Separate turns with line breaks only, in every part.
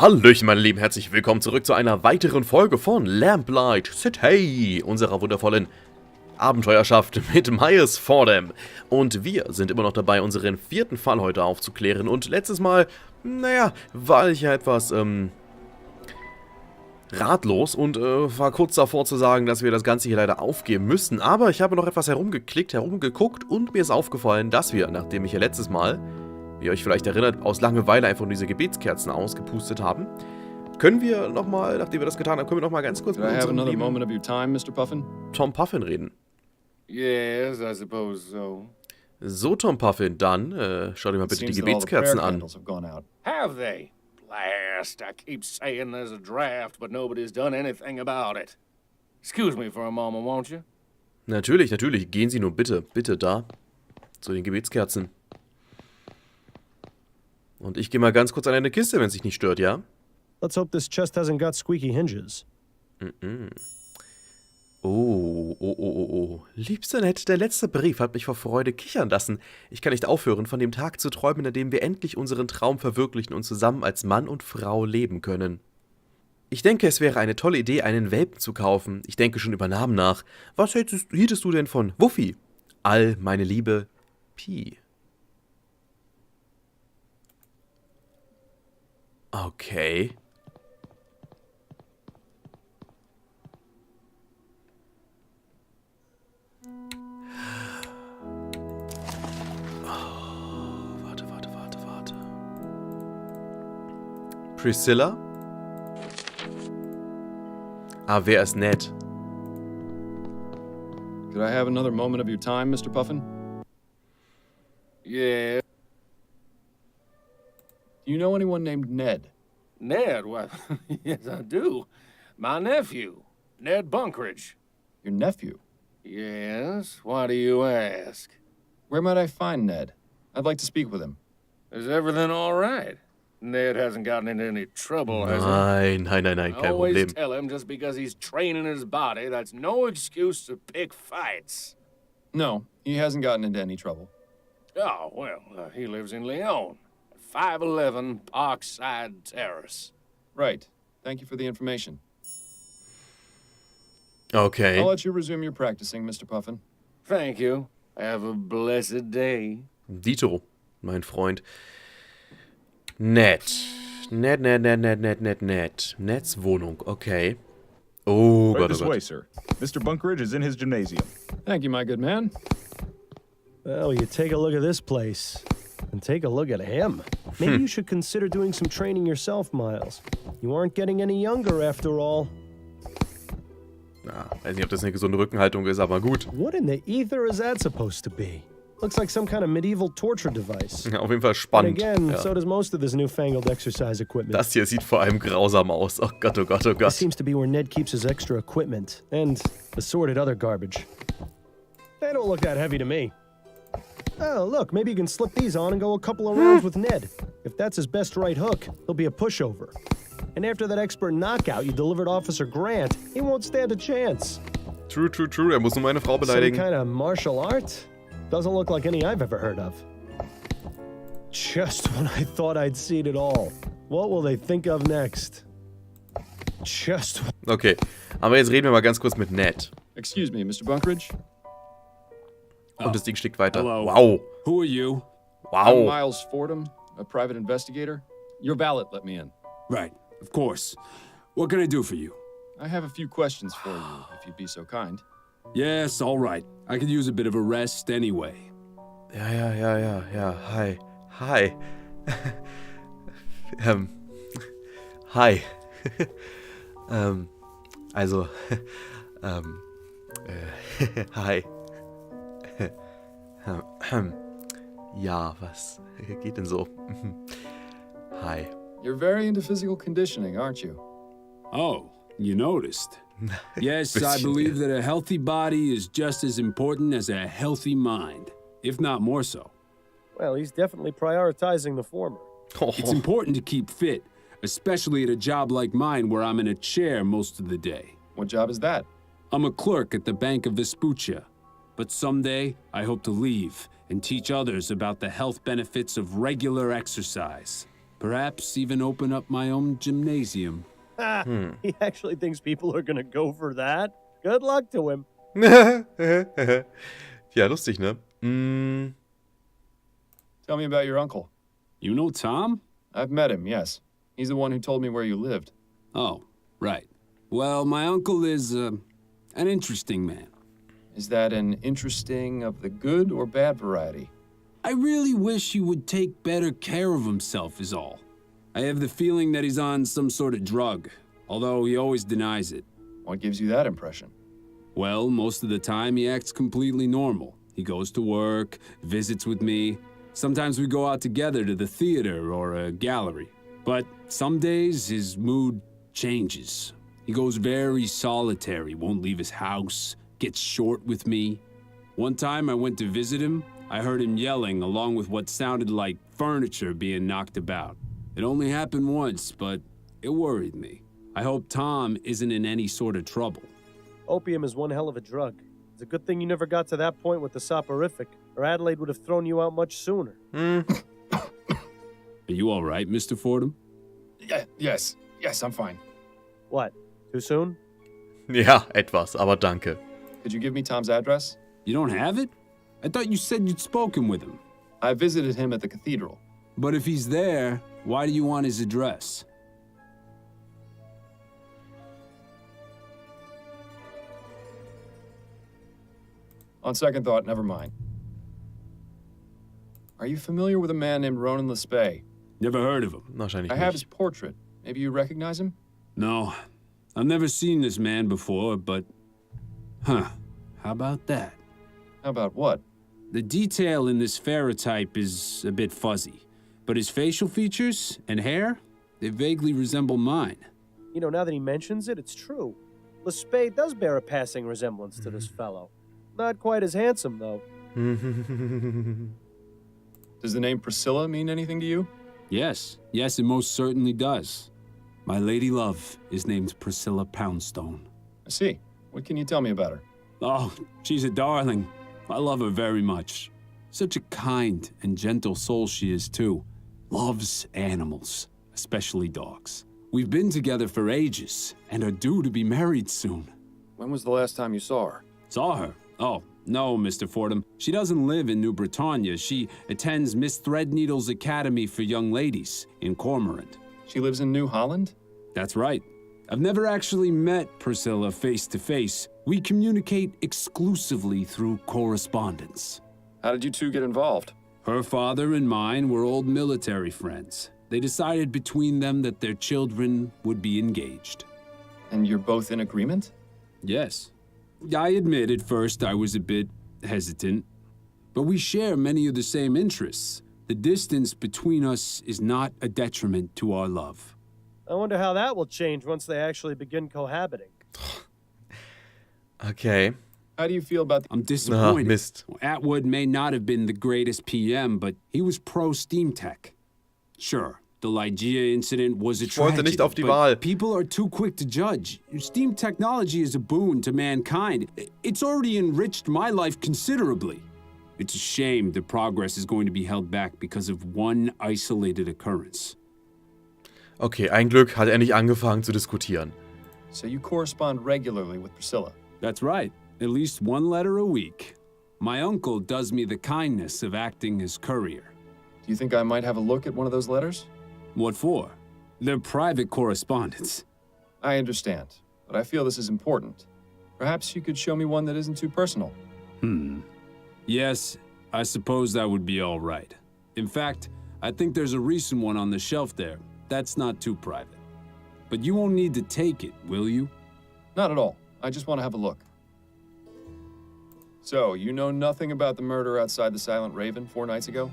Hallöchen, meine Lieben, herzlich willkommen zurück zu einer weiteren Folge von Lamplight City, unserer wundervollen Abenteuerschaft mit Myers Fordham. Und wir sind immer noch dabei, unseren vierten Fall heute aufzuklären. Und letztes Mal, naja, war ich ja etwas, ratlos und war kurz davor zu sagen, dass wir das Ganze hier leider aufgeben müssen. Aber ich habe noch etwas herumgeguckt und mir ist aufgefallen, dass wir, nachdem ich ja letztes Mal, wie ihr euch vielleicht erinnert, aus Langeweile einfach nur diese Gebetskerzen ausgepustet haben, können wir nochmal, nachdem wir das getan haben, können wir nochmal ganz kurz mit unserem lieben Tom Puffin reden.
Yes, I suppose so.
So, Tom Puffin, dann schau dir mal bitte die Gebetskerzen an.
Have they? Blast, I keep saying there's a draft, but nobody's done anything about it. Excuse me for a moment, won't you?
Natürlich, gehen Sie nur bitte da zu den Gebetskerzen. Und ich gehe mal ganz kurz an eine Kiste, wenn es sich nicht stört, ja?
Let's hope this chest hasn't got squeaky hinges.
Oh. Liebster Ned, der letzte Brief hat mich vor Freude kichern lassen. Ich kann nicht aufhören, von dem Tag zu träumen, an dem wir endlich unseren Traum verwirklichen und zusammen als Mann und Frau leben können. Ich denke, es wäre eine tolle Idee, einen Welpen zu kaufen. Ich denke schon über Namen nach. Was hieltest du denn von Wuffy? All meine Liebe, Pi. Okay. Warte. Priscilla? Ah, wer ist Ned?
Could I have another moment of your time, Mr. Puffin?
Yeah.
Do you know anyone named Ned?
Ned? Well, yes, I do. My nephew, Ned Bunkridge.
Your nephew?
Yes, why do you ask?
Where might I find Ned? I'd like to speak with him.
Is everything all right? Ned hasn't gotten into any trouble, has he?
Nein, kein
I always
Problem.
tell him just because he's training his body, that's no excuse to pick fights.
No, he hasn't gotten into any trouble.
Oh, well, he lives in Lyon. 511 Parkside Terrace.
Right. Thank you for the information.
Okay.
I'll let you resume your practicing, Mr. Puffin.
Thank you. Have a blessed day.
Dito, mein Freund. Ned. Neds Wohnung, okay. Oh
Right
Gott,
this
oh
way,
Gott.
sir. Mr. Bunkridge is in his gymnasium.
Thank you, my good man.
Well, you take a look at this place, and take a look at him. Maybe you should consider doing some training yourself, Miles. You aren't getting any younger after all.
Na, weiß nicht, ob das eine gesunde Rückenhaltung ist, aber gut.
What in the ether is that supposed to be? Looks like some kind of medieval torture device.
Ja, auf jeden Fall
And
spannend.
again,
Ja.
so does most of this newfangled exercise equipment.
Das hier sieht vor allem grausam aus. Oh Gott, oh Gott, oh
This
Gott.
seems to be where Ned keeps his extra equipment and assorted other garbage. They don't look that heavy to me. Oh, look, maybe you can slip these on and go a couple of rounds with Ned. If that's his best right hook, he'll be a pushover. And after that expert knockout you delivered Officer Grant, he won't stand a chance.
True. Er muss nur meine Frau
Some
beleidigen.
kind of martial art? Doesn't look like any I've ever heard of. Just when I thought I'd seen it all. What will they think of next?
Okay, aber jetzt reden wir mal ganz kurz mit Ned.
Excuse me, Mr. Bunkridge.
Und das Ding schlägt weiter.
Hello.
Wow.
Who are you?
I'm
Wow.
Miles Fordham, a private investigator. Your valet let me in.
Right, of course. What can I do for you?
I have a few questions for you, if you'd be so kind.
Yes, all right. I could use a bit of a rest anyway.
Ja. Hi. Hi. Also, hi. Ja, was geht denn so? Hi.
You're very into physical conditioning, aren't you?
Oh, you noticed. Yes, I
Bisschen,
believe that a healthy body is just as important as a healthy mind, if not more so.
Well, he's definitely prioritizing the former.
It's important to keep fit, especially at a job like mine where I'm in a chair most of the day.
What job is that?
I'm a clerk at the Bank of Vespuccia, but someday I hope to leave and teach others about the health benefits of regular exercise. Perhaps even open up my own gymnasium.
He actually thinks people are gonna go for that? Good luck to him.
Ja, lustig, ne?
Tell me about your uncle.
You know Tom?
I've met him, yes. He's the one who told me where you lived.
Oh, right. Well, my uncle is an interesting man.
Is that an interesting of the good or bad variety?
I really wish he would take better care of himself is all. I have the feeling that he's on some sort of drug, although he always denies it.
What gives you that impression?
Well, most of the time he acts completely normal. He goes to work, visits with me. Sometimes we go out together to the theater or a gallery. But some days his mood changes. He goes very solitary, won't leave his house, gets short with me. One time I went to visit him. I heard him yelling along with what sounded like furniture being knocked about. It only happened once, but it worried me. I hope Tom isn't in any sort of trouble.
Opium is one hell of a drug. It's a good thing you never got to that point with the soporific, or Adelaide would have thrown you out much sooner.
Are you all right, Mr. Fordham?
Yes, I'm fine.
What? Too soon?
Ja, etwas, aber danke.
Could you give me Tom's address?
You don't have it? I thought you said you'd spoken with him.
I visited him at the cathedral.
But if he's there, why do you want his address?
On second thought, never mind. Are you familiar with a man named Ronan Lespay?
Never heard of him.
Wahrscheinlich
I have his
nicht.
portrait. Maybe you recognize him?
No, I've never seen this man before, but... Huh, how about that?
How about what?
The detail in this ferrotype is a bit fuzzy, but his facial features and hair, they vaguely resemble mine.
You know, now that he mentions it, it's true. Lespay does bear a passing resemblance to this fellow. Not quite as handsome, though.
Does the name Priscilla mean anything to you?
Yes, it most certainly does. My lady love is named Priscilla Poundstone.
I see. What can you tell me about her?
Oh, she's a darling. I love her very much. Such a kind and gentle soul she is, too. Loves animals, especially dogs. We've been together for ages and are due to be married soon.
When was the last time you saw her?
Saw her? Oh, no, Mr. Fordham. She doesn't live in New Britannia. She attends Miss Threadneedle's Academy for Young Ladies in Cormorant.
She lives in New Holland?
That's right. I've never actually met Priscilla face to face. We communicate exclusively through correspondence.
How did you two get involved?
Her father and mine were old military friends. They decided between them that their children would be engaged.
And you're both in agreement?
Yes. I admit at first I was a bit hesitant, but we share many of the same interests. The distance between us is not a detriment to our love.
I wonder how that will change once they actually begin cohabiting.
Okay.
How do you feel about
I'm disappointed.
Mist.
Atwood may not have been the greatest PM, but he was pro-steam tech. Sure, the Ligeia incident was a
Ich wollte
tragedy,
nicht auf die
but
Wahl.
people are too quick to judge. Steam technology is a boon to mankind. It's already enriched my life considerably. It's a shame the progress is going to be held back because of one isolated occurrence.
Okay, ein Glück hat er nicht angefangen zu diskutieren.
So you correspond regularly with Priscilla?
That's right. At least one letter a week. My uncle does me the kindness of acting as courier.
Do you think I might have a look at one of those letters?
What for? They're private correspondence.
I understand, but I feel this is important. Perhaps you could show me one that isn't too personal.
Yes, I suppose that would be all right. In fact, I think there's a recent one on the shelf there. That's not too private. But you won't need to take it, will you?
Not at all. I just want to have a look. So, you know nothing about the murder outside the Silent Raven 4 nights ago?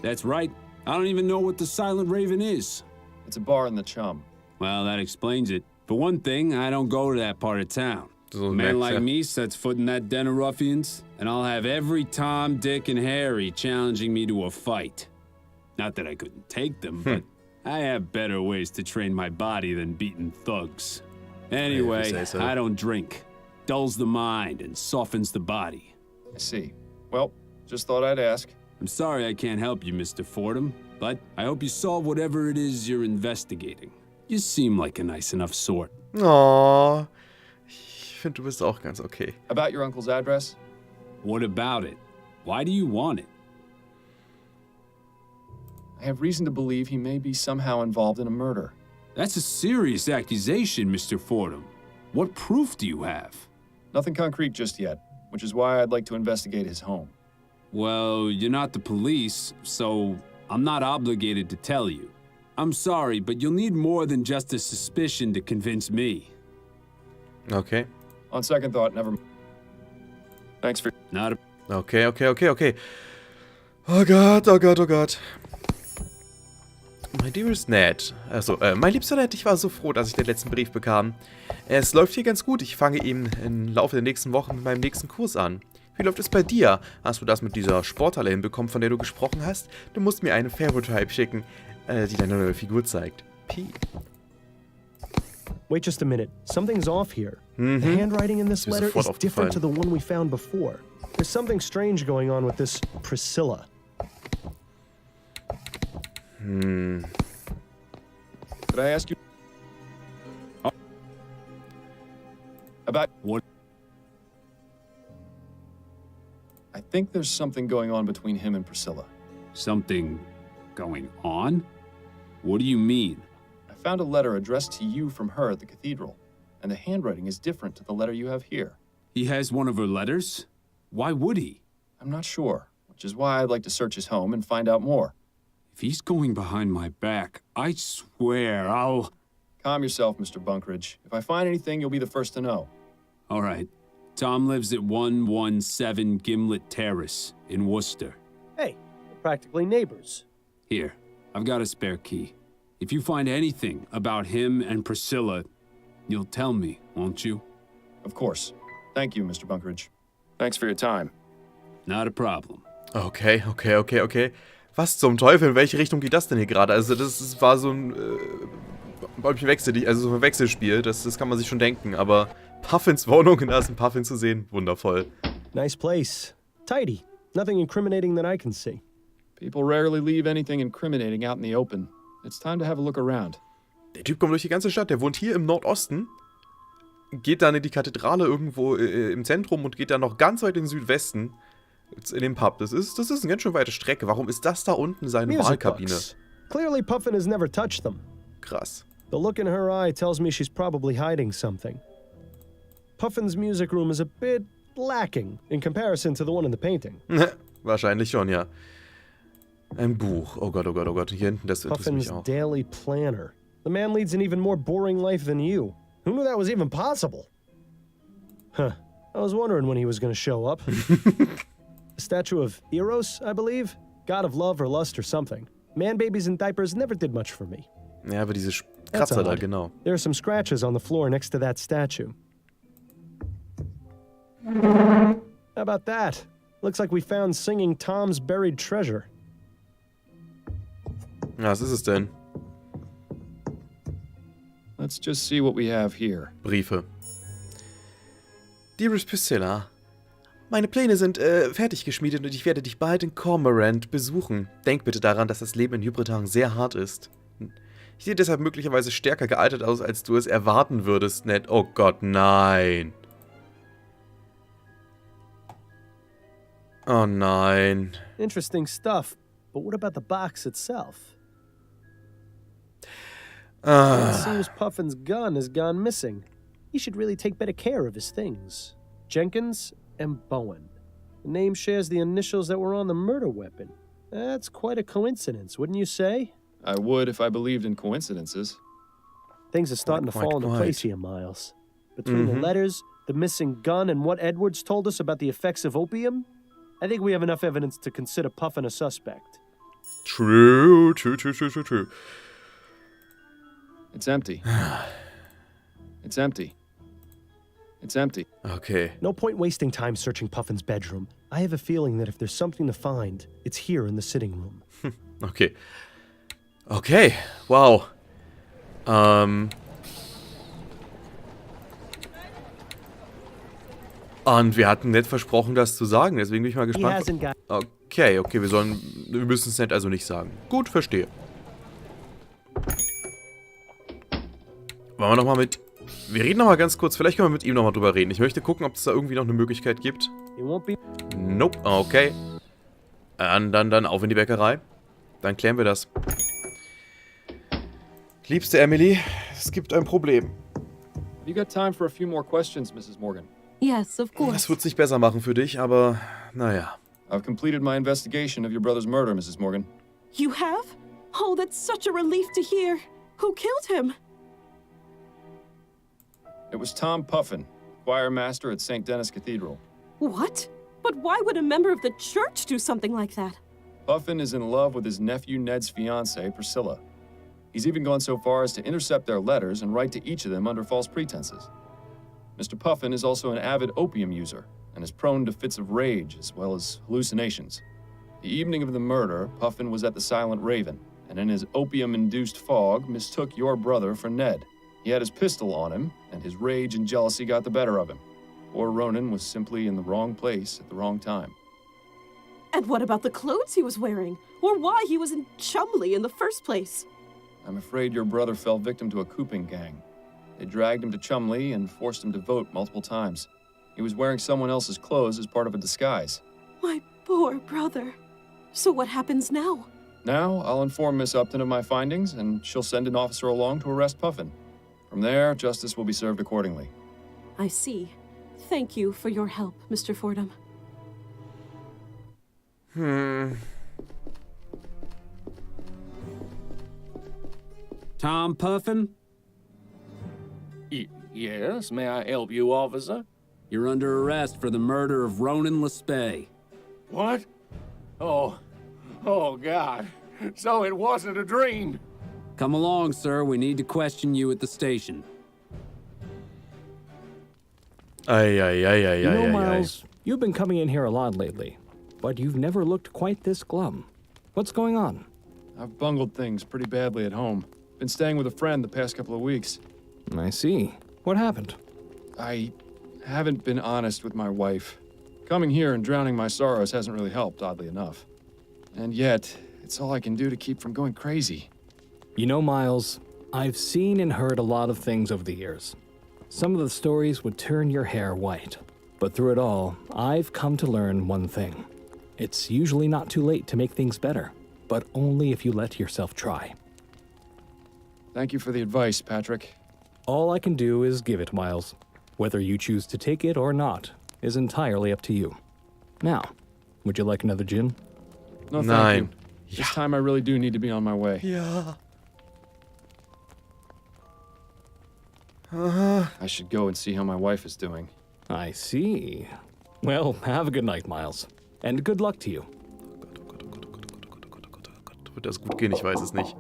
That's right. I don't even know what the Silent Raven is.
It's a bar in the Chum.
Well, that explains it. For one thing, I don't go to that part of town.
So
A man
merkt's
like
ja.
me sets foot in that den of ruffians, and I'll have every Tom, Dick, and Harry challenging me to a fight. Not that I couldn't take them, but I have better ways to train my body than beating thugs. Anyway,
say so.
I don't drink. Dulls the mind and softens the body.
I see. Well, just thought I'd ask.
I'm sorry I can't help you, Mr. Fordham, but I hope you solve whatever it is you're investigating. You seem like a nice enough sort.
Oh, ich finde, du bist auch ganz okay.
About your uncle's address?
What about it? Why do you want it?
I have reason to believe he may be somehow involved in a murder.
That's a serious accusation, Mr. Fordham. What proof do you have?
Nothing concrete just yet, which is why I'd like to investigate his home.
Well, you're not the police, so I'm not obligated to tell you. I'm sorry, but you'll need more than just a suspicion to convince me.
Okay.
On second thought, never mind. Thanks for...
Not a...
Okay. Oh Gott, oh Gott, oh Gott. My dearest Ned. Also, mein liebster Ned, ich war so froh, dass ich den letzten Brief bekam. Es läuft hier ganz gut. Ich fange ihn im Laufe der nächsten Wochen mit meinem nächsten Kurs an. Wie läuft es bei dir? Hast du das mit dieser Sporthalle hinbekommen, von der du gesprochen hast? Du musst mir eine Favotype schicken, die deine neue Figur zeigt. P.
Wait just a minute. Something's off here. The handwriting in this
Mir
letter
sofort
is different to
aufgefallen.
the one we found before. There's something strange going on with this Priscilla.
Could I ask you... About...
What?
I think there's something going on between him and Priscilla.
Something going on? What do you mean?
I found a letter addressed to you from her at the cathedral, and the handwriting is different to the letter you have here.
He has one of her letters? Why would he?
I'm not sure, which is why I'd like to search his home and find out more.
If he's going behind my back, I swear I'll...
Calm yourself, Mr. Bunkridge. If I find anything, you'll be the first to know.
All right. Tom lives at 117 Gimlet Terrace in Worcester.
Hey, we're practically neighbors.
Here, I've got a spare key. If you find anything about him and Priscilla, you'll tell me, won't you?
Of course. Thank you, Mr. Bunkridge. Thanks for your time.
Not a problem.
Okay. Was zum Teufel? In welche Richtung geht das denn hier gerade? Also das war so ein so ein Wechselspiel. Das kann man sich schon denken. Aber Puffins Wohnung, da ist ein Puffin zu sehen. Wundervoll.
Nice place. Tidy. Nothing incriminating that I can see.
People rarely leave anything incriminating out in the open. It's time to have a look around.
Der Typ kommt durch die ganze Stadt. Der wohnt hier im Nordosten. Geht dann in die Kathedrale irgendwo im Zentrum und geht dann noch ganz weit in den Südwesten. In den Pub. Das ist eine ganz schön weite Strecke. Warum ist das da unten seine
Music
Wahlkabine?
books. Clearly Puffin has never touched them.
Krass.
The look in her eye tells me she's probably hiding something. Puffin's music room is a bit lacking in comparison to the one in the painting.
Wahrscheinlich schon, ja. Ein Buch. Oh Gott. Hier hinten, das interessiert mich
Puffin's
auch.
daily planner. The man leads an even more boring life than you. Who knew that was even possible? Huh. I was wondering when he was going to show up. A statue of Eros, I believe? God of love or lust or something. Man babies in diapers never did much for me.
Ja, aber diese
That's
Kratzer da,
odd.
genau.
There are some scratches on the floor next to that statue. How about that? Looks like we found singing Tom's buried treasure.
Ja, was ist es denn?
Let's just see what we have here.
Briefe. Dearest Priscilla, meine Pläne sind fertig geschmiedet und ich werde dich bald in Cormorant besuchen. Denk bitte daran, dass das Leben in Hybretagen sehr hart ist. Ich sehe deshalb möglicherweise stärker gealtert aus, als du es erwarten würdest, Ned. Oh Gott, nein. Oh nein.
Interesting stuff, but what about the box itself? It seems Puffin's gun has gone missing. He should really take better care of his things. Jenkins and Bowen. The name shares the initials that were on the murder weapon. That's quite a coincidence, wouldn't you say?
I would if I believed in coincidences.
Things are starting to fall into
quite.
place here, Miles. Between the letters, the missing gun, and what Edwards told us about the effects of opium, I think we have enough evidence to consider Puffin a suspect.
True.
It's empty. It's empty. It's empty.
Okay.
No point wasting time searching Puffin's bedroom. I have a feeling that if there's something to find, it's here in the sitting room.
Okay. Wow. Und wir hatten nett versprochen, das zu sagen. Deswegen bin ich mal
He
gespannt.
hasn't got...
Okay, wir müssen es Ned also nicht sagen. Gut, verstehe. Wollen wir nochmal mit... Wir reden nochmal ganz kurz, vielleicht können wir mit ihm nochmal drüber reden. Ich möchte gucken, ob es da irgendwie noch eine Möglichkeit gibt. Nope, okay. Dann auf in die Bäckerei. Dann klären wir das. Liebste Emily, es gibt ein Problem.
You got time for a few more questions, Mrs. Morgan?
Yes, of course.
Das wird es nicht besser machen für dich, aber naja.
I've completed my investigation of your brother's murder, Mrs. Morgan.
You have? Oh, that's such a relief to hear. Who killed him?
It was Tom Puffin, choir master at St. Denis Cathedral.
What? But why would a member of the church do something like that?
Puffin is in love with his nephew Ned's fiancée, Priscilla. He's even gone so far as to intercept their letters and write to each of them under false pretenses. Mr. Puffin is also an avid opium user and is prone to fits of rage as well as hallucinations. The evening of the murder, Puffin was at the Silent Raven, and in his opium-induced fog, mistook your brother for Ned. He had his pistol on him, and his rage and jealousy got the better of him. Poor Ronan was simply in the wrong place at the wrong time.
And what about the clothes he was wearing? Or why he was in Chumley in the first place?
I'm afraid your brother fell victim to a cooping gang. They dragged him to Chumley and forced him to vote multiple times. He was wearing someone else's clothes as part of a disguise.
My poor brother. So what happens now?
Now, I'll inform Miss Upton of my findings, and she'll send an officer along to arrest Puffin. From there, justice will be served accordingly.
I see. Thank you for your help, Mr. Fordham.
Tom Puffin?
Yes, may I help you, officer?
You're under arrest for the murder of Ronan Lespay.
What? Oh, God. So it wasn't a dream.
Come along, sir. We need to question you at the station.
You know, Miles, you've been coming in here a lot lately, but you've never looked quite this glum. What's going on?
I've bungled things pretty badly at home. Been staying with a friend the past couple of weeks.
I see. What happened?
I haven't been honest with my wife. Coming here and drowning my sorrows hasn't really helped, oddly enough. And yet, it's all I can do to keep from going crazy.
You know, Miles, I've seen and heard a lot of things over the years. Some of the stories would turn your hair white. But through it all, I've come to learn one thing. It's usually not too late to make things better, but only if you let yourself try.
Thank you for the advice, Patrick.
All I can do is give it, Miles. Whether you choose to take it or not is entirely up to you. Now, would you like another gin?
No, thank you. This time I really do need to be on my way.
Ja.
I should go and see how my wife is doing.
I see. Well, have a good night, Miles. And good luck to you.
Wird das gut gehen? Ich weiß es nicht.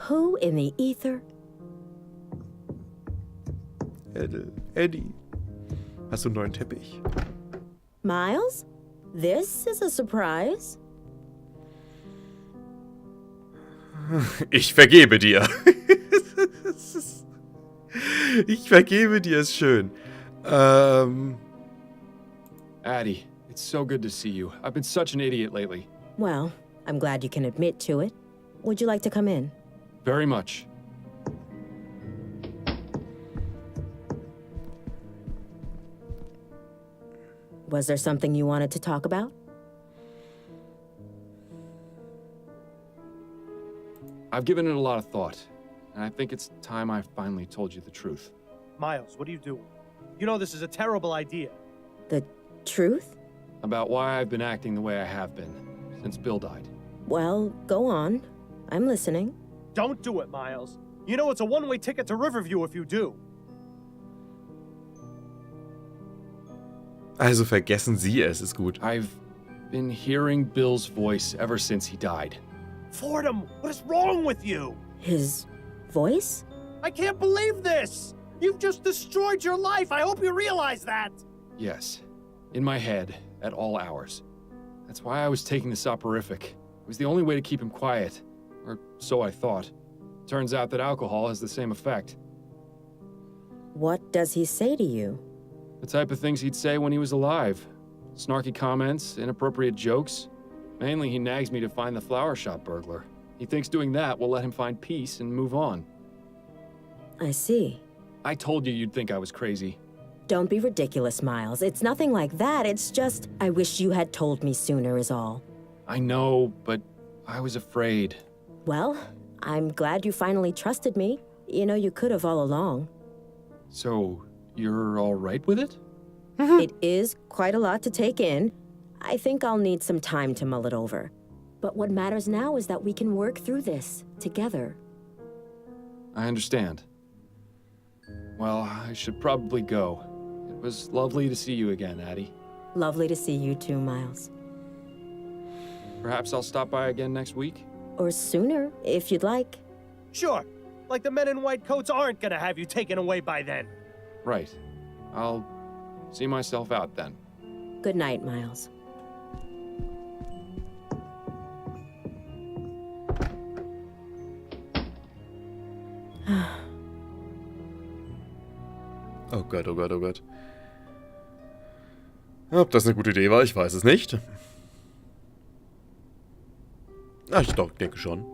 Who in the ether?
Eddie. Hast du einen neuen Teppich?
Miles? This is a surprise.
Ich vergebe dir. Ich vergebe dir, ist schön.
Addie, it's so good to see you. I've been such an idiot lately.
Well, I'm glad you can admit to it. Would you like to come in?
Very much.
Was there something you wanted to talk about?
I've given it a lot of thought, and I think it's time I finally told you the truth.
Miles, what are you doing? You know this is a terrible idea.
The truth?
About why I've been acting the way I have been since Bill died.
Well, go on. I'm listening.
Don't do it, Miles. You know it's a one-way ticket to Riverview if you do.
Also vergessen Sie es, ist gut.
I've been hearing Bill's voice ever since he died.
Fordham, what is wrong with you?
His voice?
I can't believe this! You've just destroyed your life! I hope you realize that!
Yes, in my head, at all hours. That's why I was taking the soporific. It was the only way to keep him quiet. Or so I thought. Turns out that alcohol has the same effect.
What does he say to you?
The type of things he'd say when he was alive. Snarky comments, inappropriate jokes. Mainly, he nags me to find the flower shop burglar. He thinks doing that will let him find peace and move on.
I see.
I told you you'd think I was crazy.
Don't be ridiculous, Miles. It's nothing like that. It's just, I wish you had told me sooner is all.
I know, but I was afraid.
Well, I'm glad you finally trusted me. You know, you could have all along.
So, you're all right with it?
It is quite a lot to take in. I think I'll need some time to mull it over. But what matters now is that we can work through this together.
I understand. Well, I should probably go. It was lovely to see you again, Addie.
Lovely to see you too, Miles.
Perhaps I'll stop by again next week?
Or sooner, if you'd like.
Sure. Like the men in white coats aren't gonna have you taken away by then.
Right. I'll see myself out then.
Good night, Miles.
Oh Gott, oh Gott, oh Gott. Ob das eine gute Idee war, ich weiß es nicht. Ah, ich doch, denke schon.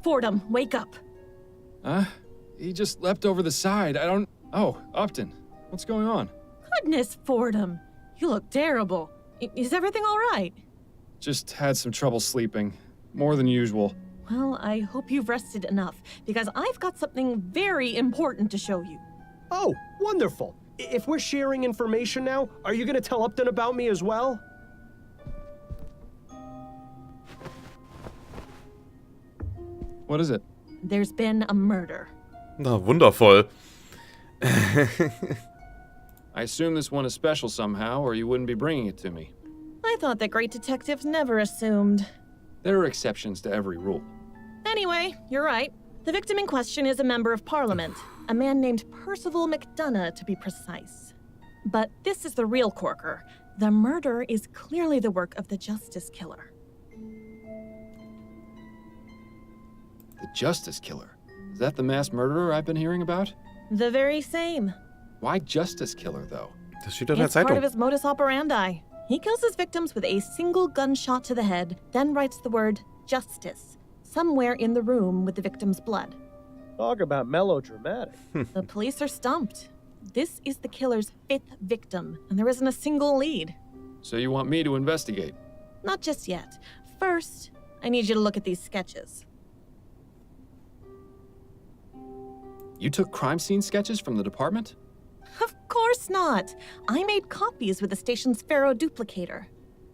Fordham, wake up.
He just leapt over the side. I don't... Oh, Upton. What's going on?
Goodness, Fordham. You look terrible. Is everything all right?
Just had some trouble sleeping. More than usual.
Well, I hope you've rested enough, because I've got something very important to show you.
Oh, wonderful. If we're sharing information now, are you gonna tell Upton about me as well?
What is it?
There's been a murder.
Na, wundervoll.
I assume this one is special somehow, or you wouldn't be bringing it to me.
I thought that great detectives never assumed.
There are exceptions to every rule.
Anyway, you're right. The victim in question is a member of Parliament, a man named Percival McDonough, to be precise. But this is the real corker. The murder is clearly the work of the Justice Killer.
The Justice Killer? Is that the mass murderer I've been hearing about?
The very same.
Why Justice Killer, though?
Das steht in der
It's part
Zeitung.
of his modus operandi. He kills his victims with a single gunshot to the head, then writes the word justice somewhere in the room with the victim's blood.
Talk about melodramatic.
The police are stumped. This is the killer's 5th victim, and there isn't a single lead.
So you want me to investigate?
Not just yet. First, I need you to look at these sketches.
You took crime scene sketches from the department?
Of course not. I made copies with the station's Pharaoh duplicator.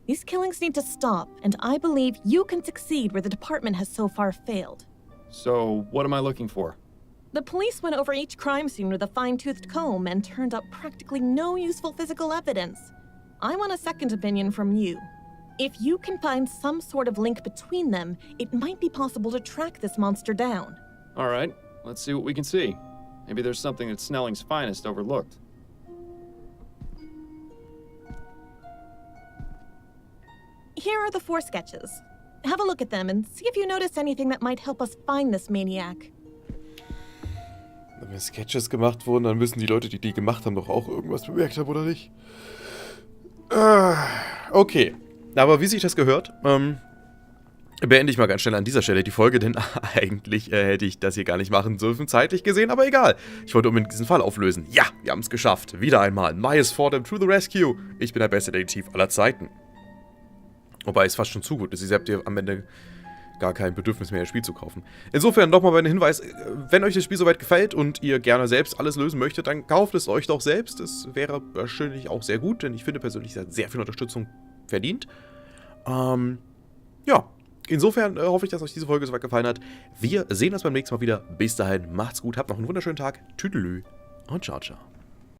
These killings need to stop, and I believe you can succeed where the department has so far failed.
So, what am I looking for?
The police went over each crime scene with a fine-toothed comb and turned up practically no useful physical evidence. I want a second opinion from you. If you can find some sort of link between them, it might be possible to track this monster down.
All right, let's see what we can see. Maybe there's something that Snelling's finest overlooked.
Here are the 4 sketches. Have a look at them and see if you notice anything that might help us find this maniac.
Wenn Sketches gemacht wurden, dann müssen die Leute, die die gemacht haben, doch auch irgendwas bemerkt haben, oder nicht? Okay. Aber wie sich das gehört, beende ich mal ganz schnell an dieser Stelle die Folge, denn eigentlich hätte ich das hier gar nicht machen dürfen, zeitlich gesehen, aber egal. Ich wollte unbedingt diesen Fall auflösen. Ja, wir haben es geschafft. Wieder einmal. Miles Fordham to the rescue. Ich bin der beste Detektiv aller Zeiten. Wobei es fast schon zu gut ist. Ihr habt hier am Ende gar kein Bedürfnis mehr, das Spiel zu kaufen. Insofern nochmal ein Hinweis, wenn euch das Spiel soweit gefällt und ihr gerne selbst alles lösen möchtet, dann kauft es euch doch selbst. Das wäre wahrscheinlich auch sehr gut, denn ich finde persönlich, es hat sehr viel Unterstützung verdient. Ja, insofern hoffe ich, dass euch diese Folge soweit gefallen hat. Wir sehen uns beim nächsten Mal wieder. Bis dahin, macht's gut, habt noch einen wunderschönen Tag. Tüdelü und ciao, ciao.